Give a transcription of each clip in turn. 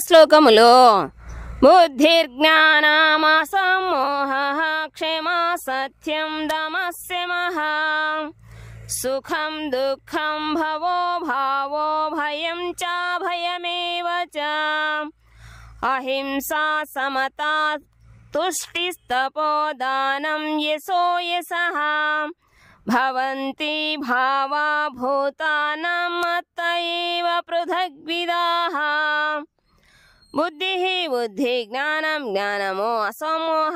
శ్లోకములో బుద్ధిర్జ్ఞానమసమ్మోహ క్షమా సత్యం దమస్యమః సుఖం దుఃఖం భవో భావో భయం చ భయమేవ చ అహింసా సమతా తుష్టిస్తపో దానం యశో యశః భవంతి భావా భూతానాం మత్త ఏవ పృథగ్విదాః బుద్ధి బుద్ధి జ్ఞానం జ్ఞానము అసమోహ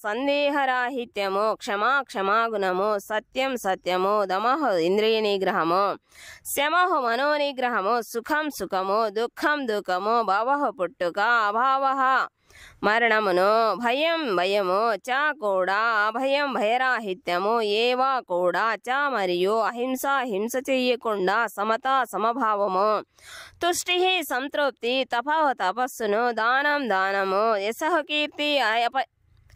సందేహరాహిత్యము క్షమా క్షమాగుణము సత్యం సత్యము దమః ఇంద్రియ నిగ్రహము శమః మనోనిగ్రహము సుఖం సుఖము దుఃఖం దుఃఖము భవః పుట్టుక అభావః మరణమును భయం భయము చ కూడా అభయం భయరాహిత్యము ఏవా కూడా చ మరియు అహింస హింస చెయ్యకుండా సమత సమభావము తుష్టి సంతృప్తి తపః తపస్సును దానం దానము యశః కీర్తి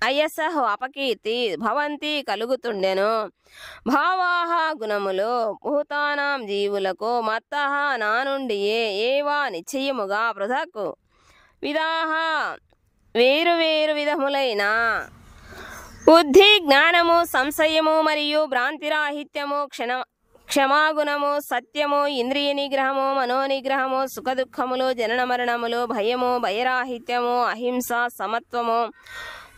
అయశః అపకీర్తి భవంతి కలుగుతుండెను భావాహ గుణములు భూతానాం జీవులకు మత్తః నా నుండియే ఏవా నిశ్చయముగా పృథక్ విదాహ వేరు వేరు విధములైన బుద్ధి జ్ఞానము సంశయము మరియు భ్రాంతిరాహిత్యము క్షమాగుణము సత్యము ఇంద్రియ నిగ్రహము మనోనిగ్రహము సుఖదుఖములు జనన మరణములు భయము భయరాహిత్యము అహింస సమత్వము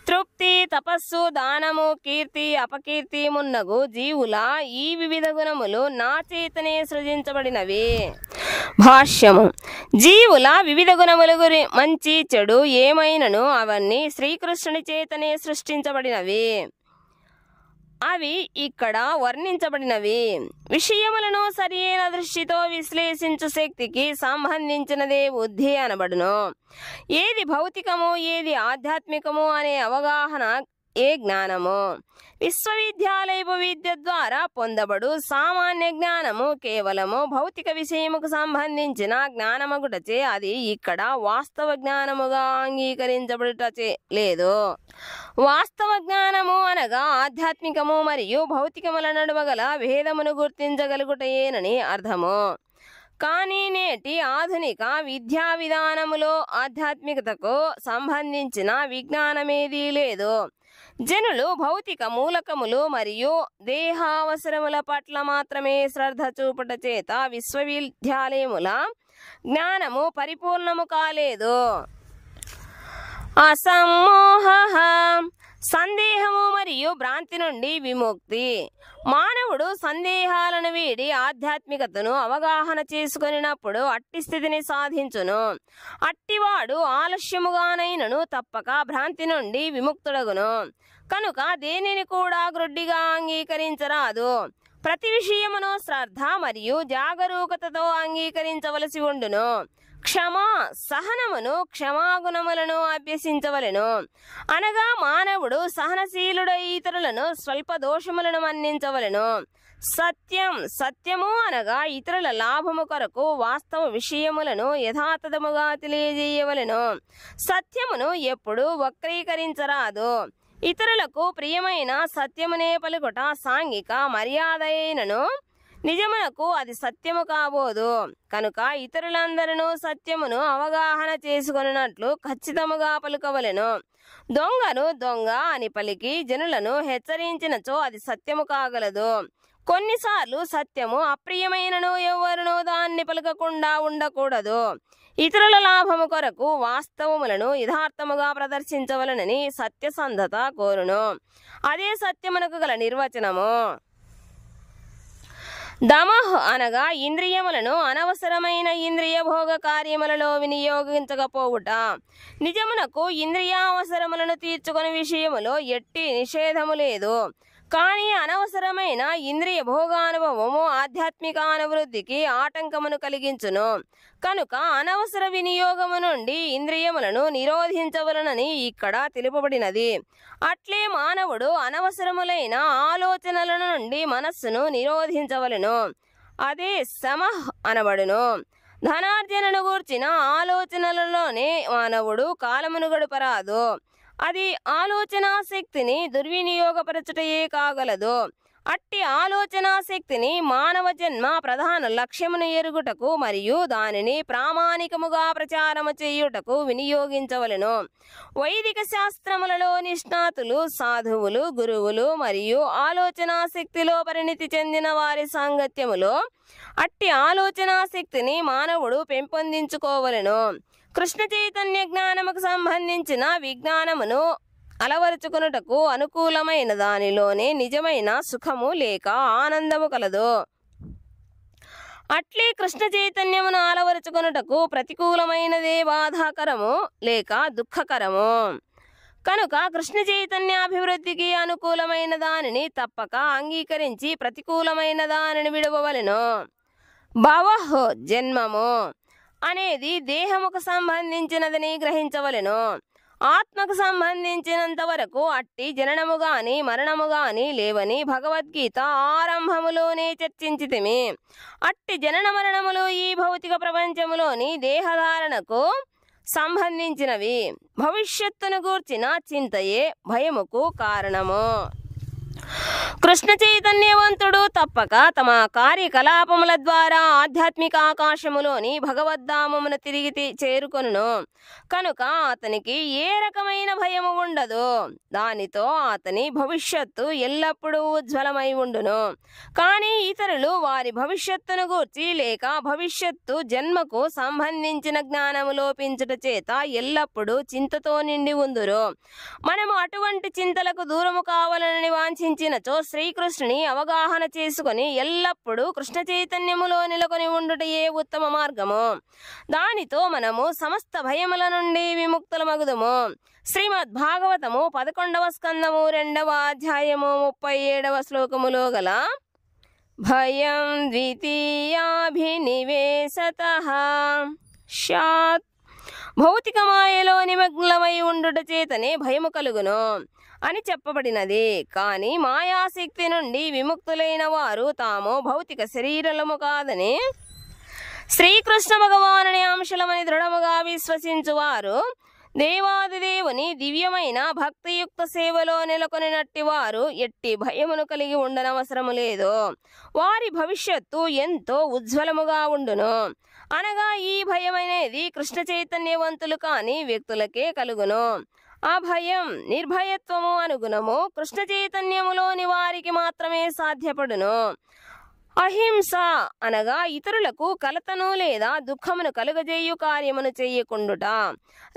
తృప్తి తపస్సు దానము కీర్తి అపకీర్తి మున్నగు జీవుల ఈ వివిధ గుణములు నా చేతనే సృజించబడినవి. భాష్యము. జీవుల వివిధ గుణముల మంచి చెడు ఏమైనను అవన్నీ శ్రీకృష్ణుని చేతనే సృష్టించబడినవి. అవి ఇక్కడ వర్ణించబడినవి. విషయములను సరియైన దృష్టితో విశ్లేషించు శక్తికి సంబంధించినదే బుద్ధి అనబడును. ఏది భౌతికము ఏది ఆధ్యాత్మికము అనే అవగాహన ఏ జ్ఞానము. విశ్వవిద్యాలయపు విద్య ద్వారా పొందబడు సామాన్య జ్ఞానము కేవలము భౌతిక విషయముకు సంబంధించిన జ్ఞానమగుటచే అది ఇక్కడ వాస్తవ జ్ఞానముగా అంగీకరించబడుటచే లేదు. వాస్తవ జ్ఞానము అనగా ఆధ్యాత్మికము మరియు భౌతికముల నడువగల భేదమును గుర్తించగలుగుటయేనని అర్థము. కానీ నేటి ఆధునిక విద్యా విధానములో ఆధ్యాత్మికతకు సంబంధించిన విజ్ఞానమేదీ లేదు. జనులు భౌతిక మూలకములు మరియు దేహావసరముల పట్ల మాత్రమే శ్రద్ధ చూపుట చేత విశ్వవిద్యాలయముల జ్ఞానము పరిపూర్ణము కాలేదు. అసమ్మోహ సందేహము మరియు భ్రాంతి నుండి విముక్తి. మానవుడు సందేహాలను వీడి ఆధ్యాత్మికతను అవగాహన చేసుకొనినప్పుడు అట్టి స్థితిని సాధించును. అట్టివాడు ఆలస్యముగానైనను తప్పక భ్రాంతి నుండి విముక్తుడగును. కనుక దేనిని కూడా గ్రుడ్డిగా అంగీకరించరాదు. ప్రతి విషయమును శ్రద్ధ మరియు జాగరూకతతో అంగీకరించవలసి ఉండును. క్షమ సహనమును క్షమాగుణములను అభ్యసించవలెను. అనగా మానవుడు సహనశీలుడై ఇతరులను స్వల్ప దోషములను మన్నించవలెను. సత్యం సత్యము అనగా ఇతరుల లాభము కొరకు వాస్తవ విషయములను యథాతథముగా తెలియజేయవలెను. సత్యమును ఎప్పుడు వక్రీకరించరాదు. ఇతరులకు ప్రియమైన సత్యమునే పలుకుట సాంఘిక మర్యాద అయినను నిజమునకు అది సత్యము కాబోదు. కనుక ఇతరులందరూ సత్యమును అవగాహన చేసుకొనున్నట్లు ఖచ్చితముగా పలుకవలెను. దొంగను దొంగ అని పలికి జనులను హెచ్చరించినచో అది సత్యము కాగలదు. కొన్నిసార్లు సత్యము అప్రియమైనను ఎవరునూ దాన్ని పలకకుండా ఉండకూడదు. ఇతరుల లాభము కొరకు వాస్తవములను యథార్థముగా ప్రదర్శించవలనని సత్యసంధత కోరును. అదే సత్యమునకు గల నిర్వచనము. దమః అనగా ఇంద్రియములను అనవసరమైన ఇంద్రియ భోగ కార్యములలో వినియోగించకపోవుట. నిజమునకు ఇంద్రియావసరములను తీర్చుకునే విషయములో ఎట్టి నిషేధము లేదు. కానీ అనవసరమైన ఇంద్రియ భోగానుభవము ఆధ్యాత్మిక అనువృద్ధికి ఆటంకమును కలిగించును. కనుక అనవసర వినియోగము నుండి ఇంద్రియములను నిరోధించవలనని ఇక్కడ తెలుపబడినది. అట్లే మానవుడు అనవసరములైన ఆలోచనల నుండి మనస్సును నిరోధించవలెను. అదే సమః అనబడును. ధనార్జనను గూర్చిన ఆలోచనలలోనే మానవుడు కాలమును గడపరాదు. అది ఆలోచనా శక్తిని దుర్వినియోగపరచుటయే కాగలదు. అట్టి ఆలోచనా శక్తిని మానవ జన్మ ప్రధాన లక్ష్యమును ఎరుగుటకు మరియు దానిని ప్రామాణికముగా ప్రచారము చేయుటకు వినియోగించవలెను. వైదిక శాస్త్రములలో నిష్ణాతులు, సాధువులు, గురువులు మరియు ఆలోచనా శక్తిలో పరిణితి చెందిన వారి సాంగత్యములో అట్టి ఆలోచనా శక్తిని మానవుడు పెంపొందించుకోవలెను. కృష్ణ చైతన్య జ్ఞానముకు సంబంధించిన విజ్ఞానమును అలవరుచుకొనుటకు అనుకూలమైన దానిలోనే నిజమైన సుఖము లేక ఆనందము కలదు. అట్లే కృష్ణ చైతన్యమును అలవరుచుకొనుటకు ప్రతికూలమైనదే బాధాకరము లేక దుఃఖకరము. కనుక కృష్ణ చైతన్యాభివృద్ధికి అనుకూలమైన దానిని తప్పక అంగీకరించి ప్రతికూలమైన దానిని విడవవలెను. భవః జన్మము అనేది దేహముకు సంబంధించినదని గ్రహించవలెను. ఆత్మకు సంబంధించినంత వరకు అట్టి జననము గాని మరణము గాని లేవని భగవద్గీత ఆరంభములోనే చర్చించితిమి. అట్టి జనన మరణములు ఈ భౌతిక ప్రపంచములోని దేహధారణకు సంబంధించినవి. భవిష్యత్తును గూర్చిన చింతయే భయముకు కారణము. కృష్ణ చైతన్యవంతుడు తప్పక తమ కార్యకలాపముల ద్వారా ఆధ్యాత్మిక ఆకాశములోని భగవద్ధామమును తిరిగి చేరుకొనును. కనుక అతనికి ఏ రకమైన భయము ఉండదు. దానితో అతని భవిష్యత్తు ఎల్లప్పుడూ ఉజ్వలమై ఉండును. కానీ ఇతరులు వారి భవిష్యత్తును గూర్చి లేక భవిష్యత్తు జన్మకు సంబంధించిన జ్ఞానము లోపించుట చేత ఎల్లప్పుడూ చింతతో నిండి ఉందురు. మనము అటువంటి చింతలకు దూరము కావాలని వాంఛించినచో శ్రీకృష్ణుని అవగాహన చేసుకొని ఎల్లప్పుడూ కృష్ణ చైతన్యములో నెలకొని ఉండుటయే ఉత్తమ మార్గము. దానితో మనము సమస్త భయముల నుండి విముక్తులమగుదుము. శ్రీమద్ భాగవతము 11వ స్కందము 2వ అధ్యాయము 37వ శ్లోకములో గల భయం ద్వితీయాభినివేశతః శాత్ భౌతిక మాయలో నిమగ్నమై ఉండుట చేతనే భయము కలుగును అని చెప్పబడినది. కానీ మాయాశక్తి నుండి విముక్తులైన వారు తాము భౌతిక శరీరము కాదని శ్రీకృష్ణ భగవానుని అంశలమని దృఢముగా విశ్వసించువారు దేవాదిదేవుని దివ్యమైన భక్తియుక్త సేవలో నెలకొనినట్టి వారు ఎట్టి భయమును కలిగి ఉండనవసరము లేదు. వారి భవిష్యత్తు ఎంతో ఉజ్వలముగా ఉండును. అనగా ఈ భయం అనేది కృష్ణ చైతన్యవంతులు కాని వ్యక్తులకే కలుగును. ఆ భయం నిర్భయత్వము అనుగుణము కృష్ణ చైతన్యములోని వారికి మాత్రమే సాధ్యపడును. అహింస అనగా ఇతరులకు కలతను లేదా దుఃఖమును కలుగజేయు కార్యమును చేయకుండుట.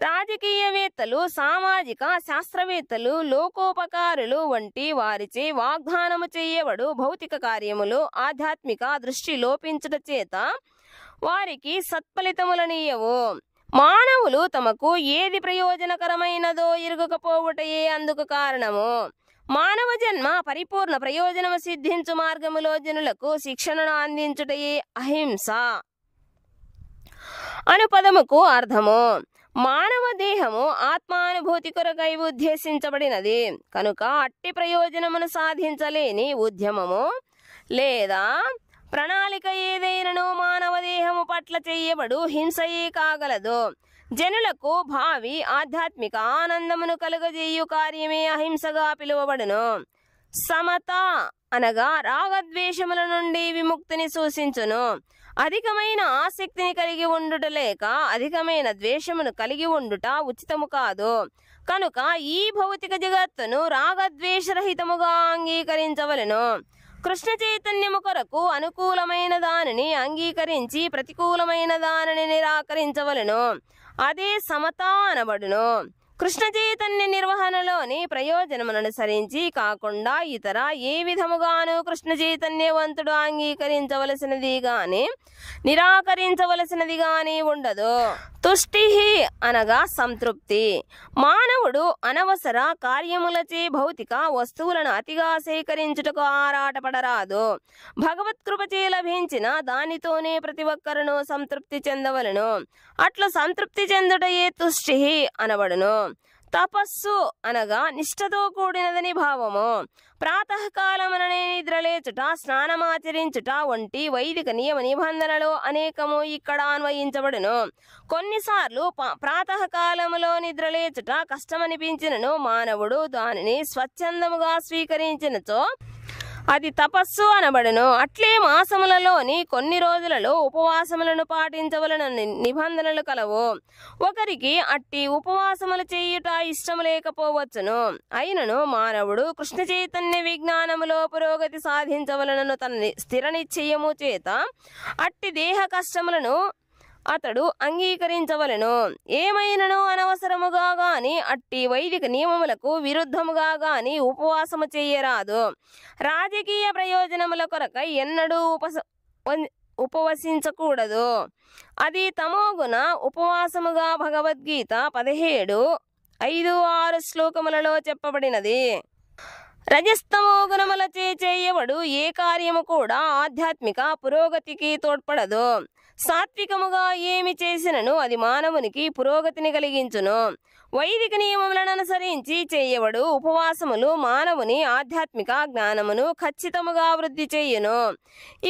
రాజకీయవేత్తలు, సామాజిక శాస్త్రవేత్తలు, లోకోపకారులు వంటి వారిచే వాగ్దానము చేయబడు భౌతిక కార్యములు ఆధ్యాత్మిక దృష్టి లోపించుట చేత వారికి సత్ఫలితములనీయవు. మానవులు తమకు ఏది ప్రయోజనకరమైనదో ఎరుగకపోవుటయే అందుకు కారణము. మానవ జన్మ పరిపూర్ణ ప్రయోజనము సిద్ధించు మార్గములో జనులకు శిక్షణను అందించుటయే అహింస అను పదముకు అర్థము. మానవ దేహము ఆత్మానుభూతి కొరకై ఉద్దేశించబడినది కనుక అట్టి ప్రయోజనమును సాధించలేని ఉద్యమము లేదా ప్రణాళిక ఏదైనను మానవ దేహము పట్ల చేయబడు హింసయే కాగలదు. జనులకు భావి ఆధ్యాత్మిక ఆనందమును కలుగజేయు కార్యమే అహింసగా పిలువబడును. సమత అనగా రాగద్వేషముల నుండి విముక్తిని సూచించును. అధికమైన ఆసక్తిని కలిగి ఉండుట లేక అధికమైన ద్వేషమును కలిగి ఉండుట ఉచితము కాదు. కనుక ఈ భౌతిక జగత్తును రాగద్వేషరహితముగా అంగీకరించవలెను. కృష్ణ చైతన్యము కొరకు అనుకూలమైన దానిని అంగీకరించి ప్రతికూలమైన దానిని నిరాకరించవలెను. అదే సమత అనబడును. కృష్ణ చైతన్య నిర్వహణలోని ప్రయోజనమును అనుసరించి కాకుండా ఇతర ఏ విధముగాను కృష్ణ చైతన్యవంతుడు అంగీకరించవలసినది గాని నిరాకరించవలసినది గాని ఉండదు. తుష్టి అనగా సంతృప్తి. మానవుడు అనవసర కార్యములచే భౌతిక వస్తువులను అతిగా సేకరించుటకు ఆరాటపడరాదు. భగవత్కృపచే లభించిన దానితోనే ప్రతి ఒక్కరును సంతృప్తి చెందవలను. అట్లా సంతృప్తి చెందుటయే తుష్టి అనబడును. తపస్సు అనగా నిష్ఠతో కూడినదని భావము. ప్రాతకాలముననే నిద్రలేచుట, స్నానమాచరించుట వంటి వైదిక నియమ నిబంధనలు అనేకము ఇక్కడ అన్వయించబడును. కొన్నిసార్లు ప్రాతకాలములో నిద్రలేచుట కష్టమనిపించినను మానవుడు దానిని స్వచ్ఛందముగా స్వీకరించినచో అది తపస్సు అనబడును. అట్లే మాసములలోని కొన్ని రోజులలో ఉపవాసములను పాటించవలనని నిబంధనలు కలవు. ఒకరికి అట్టి ఉపవాసములు చేయుట ఇష్టము లేకపోవచ్చును. అయినను మానవుడు కృష్ణ చైతన్య విజ్ఞానములో పురోగతి సాధించవలనను తన స్థిర నిశ్చయము చేత అట్టి దేహ కష్టములను అతడు అంగీకరించవలెను. ఏమైనను అనవసరముగా గాని అట్టి వైదిక నియమములకు విరుద్ధముగా గాని ఉపవాసము చేయరాదు. రాజకీయ ప్రయోజనముల కొరకై ఎన్నడూ ఉపవసించకూడదు. అది తమోగుణ ఉపవాసముగా భగవద్గీత 17:5-6 శ్లోకములలో చెప్పబడినది. రజస్తమో గుణములచే చేయబడు ఏ కార్యము కూడా ఆధ్యాత్మిక పురోగతికి తోడ్పడదు. సాత్వికముగా ఏమి చేసినను అది మానవునికి పురోగతిని కలిగించును. వైదిక నియమములను అనుసరించి చేయబడు ఉపవాసములు మానవుని ఆధ్యాత్మిక జ్ఞానమును ఖచ్చితముగా వృద్ధి చేయును.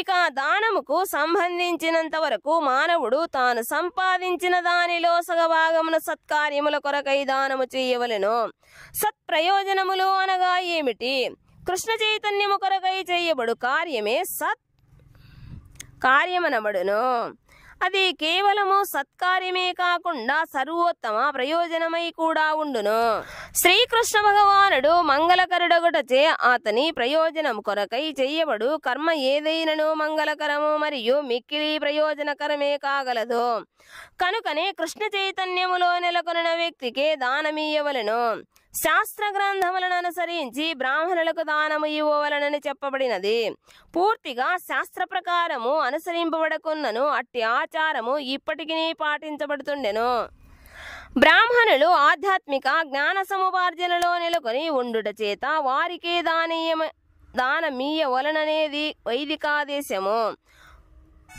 ఇక దానముకు సంబంధించినంత వరకు మానవుడు తాను సంపాదించిన దానిలో సగభాగమును సత్కార్యముల కొరకై దానము చేయవలెను. సత్ప్రయోజనములు అనగా ఏమిటి? కృష్ణ చైతన్యము కొరకై చేయబడు కార్యమే సత్ కార్యమనబడును. అది కేవలము సత్కార్యమే కాకుండా సర్వోత్తమ ప్రయోజనమై కూడా ఉండును. శ్రీకృష్ణ భగవానుడు మంగళకరుడగుటచే అతని ప్రయోజనం కొరకై చెయ్యబడు కర్మ ఏదైనను మంగళకరము మరియు మిక్కిలి ప్రయోజనకరమే కాగలదు. కనుకనే కృష్ణ చైతన్యములో నెలకొనిన వ్యక్తికే దానమీయవలెను. శాస్త్ర గ్రంథములను అనుసరించి బ్రాహ్మణులకు దానము ఇవ్వవలనని చెప్పబడినది. పూర్తిగా శాస్త్ర ప్రకారము అనుసరింపబడకున్నను అట్టి ఆచారము ఇప్పటికీ పాటించబడుతుండెను. బ్రాహ్మణులు ఆధ్యాత్మిక జ్ఞాన సముపార్జనలో నెలకొని ఉండుట చేత వారికే దానమీయవలననేది వైదికాదేశము.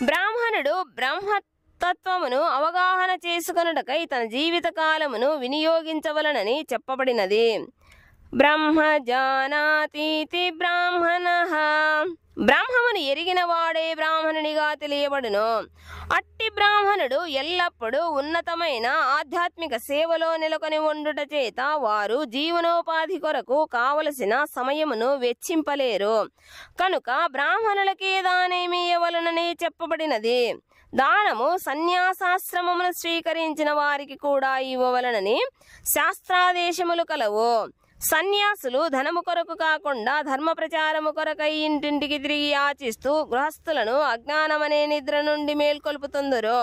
బ్రాహ్మణుడు బ్రహ్మతత్వమును అవగాహన చేసుకొనుటకై తన జీవిత కాలమును వినియోగించవలనని చెప్పబడినది. బ్రహ్మజానాతీతి బ్రాహ్మణః. బ్రహ్మమును ఎరిగిన వాడే బ్రాహ్మణునిగా తెలియబడును. అట్టి బ్రాహ్మణుడు ఎల్లప్పుడూ ఉన్నతమైన ఆధ్యాత్మిక సేవలో నెలకొని ఉండుట చేత వారు జీవనోపాధి కొరకు కావలసిన సమయమును వెచ్చింపలేరు. కనుక బ్రాహ్మణులకే దానమీయవలనని చెప్పబడినది. దానము సన్యాసాశ్రమమును స్వీకరించిన వారికి కూడా ఇవ్వవలనని శాస్త్రాదేశములు కలవు. సన్యాసులు ధనము కొరకు కాకుండా ధర్మ ప్రచారము కొరకై ఇంటింటికి తిరిగి యాచిస్తూ గృహస్థులను అజ్ఞానమనే నిద్ర నుండి మేల్కొల్పుతుందరు.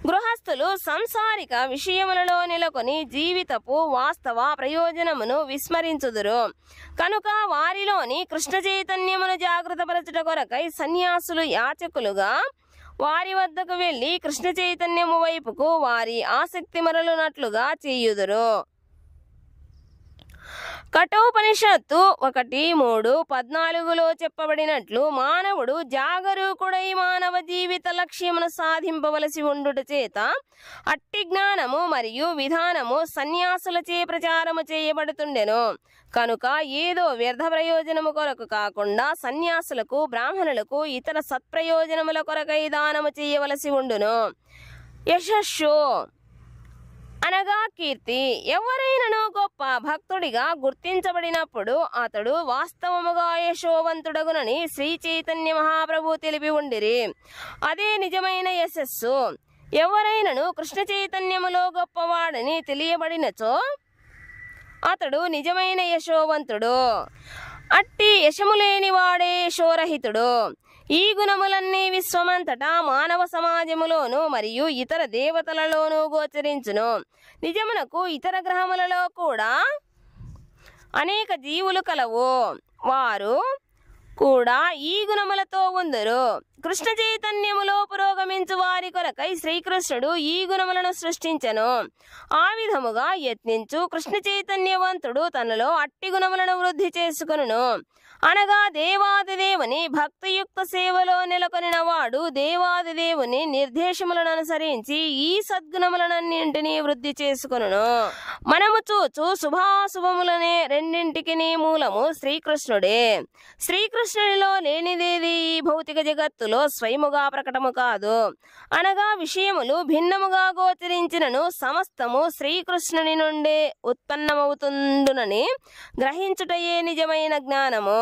గృహస్థులు సంసారిక విషయములలో నెలకొని జీవితపు వాస్తవ ప్రయోజనమును విస్మరించుదురు. కనుక వారిలోని కృష్ణ చైతన్యమును జాగృతపరచుట కొరకై సన్యాసులు యాచకులుగా వారి వద్దకు వెళ్లి కృష్ణ చైతన్యము వైపుకు వారి ఆసక్తి మరలునట్లుగా చేయుదురు. కఠోపనిషత్తు 1:3-14 చెప్పబడినట్లు మానవుడు జాగరూకుడై మానవ జీవిత లక్ష్యమును సాధింపవలసి ఉండుట చేత అట్టి జ్ఞానము మరియు విధానము సన్యాసులచే ప్రచారము చేయబడుతుండెను. కనుక ఏదో వ్యర్థ ప్రయోజనము కొరకు కాకుండా సన్యాసులకు బ్రాహ్మణులకు ఇతర సత్ప్రయోజనముల కొరకై దానము చేయవలసి ఉండును. యశస్సు అనగా కీర్తి. ఎవరైనను గొప్ప భక్తుడిగా గుర్తించబడినప్పుడు అతడు వాస్తవముగా యశోవంతుడగునని శ్రీ చైతన్య మహాప్రభు తెలిపి ఉండిరి. అదే నిజమైన యశస్సు. ఎవరైనను కృష్ణ చైతన్యములో గొప్పవాడని తెలియబడినచో అతడు నిజమైన యశోవంతుడు. అట్టి యశము లేని వాడే యశోరహితుడు. ఈ గుణములన్నీ విశ్వమంతటా మానవ సమాజములోను మరియు ఇతర దేవతలలోనూ గోచరించును. నిజమునకు ఇతర గ్రహములలో కూడా అనేక జీవులు కలవు. వారు కూడా ఈ గుణములతో ఉందరు. కృష్ణ చైతన్యములో పురోగమించు వారి కొరకై శ్రీకృష్ణుడు ఈ గుణములను సృష్టించెను. ఆ విధముగా యత్నించు కృష్ణ చైతన్యవంతుడు తనలో అట్టి గుణములను వృద్ధి చేసుకొనును. అనగా దేవాదిదేవుని భక్తియుక్త సేవలో నెలకొనిన వాడు దేవాదిదేవుని నిర్దేశములను అనుసరించి ఈ సద్గుణములన్నింటినీ వృద్ధి చేసుకొనును. మనము చూచు శుభాశుభములనే రెండింటికి మూలము శ్రీకృష్ణుడే. శ్రీకృష్ణుడిలో లేనిదేది ఈ భౌతిక జగత్తులో స్వయముగా ప్రకటము కాదు. అనగా విషయములు భిన్నముగా గోచరించినను సమస్తము శ్రీకృష్ణుని నుండే ఉత్పన్నమవుతుండునని గ్రహించుటయే నిజమైన జ్ఞానము.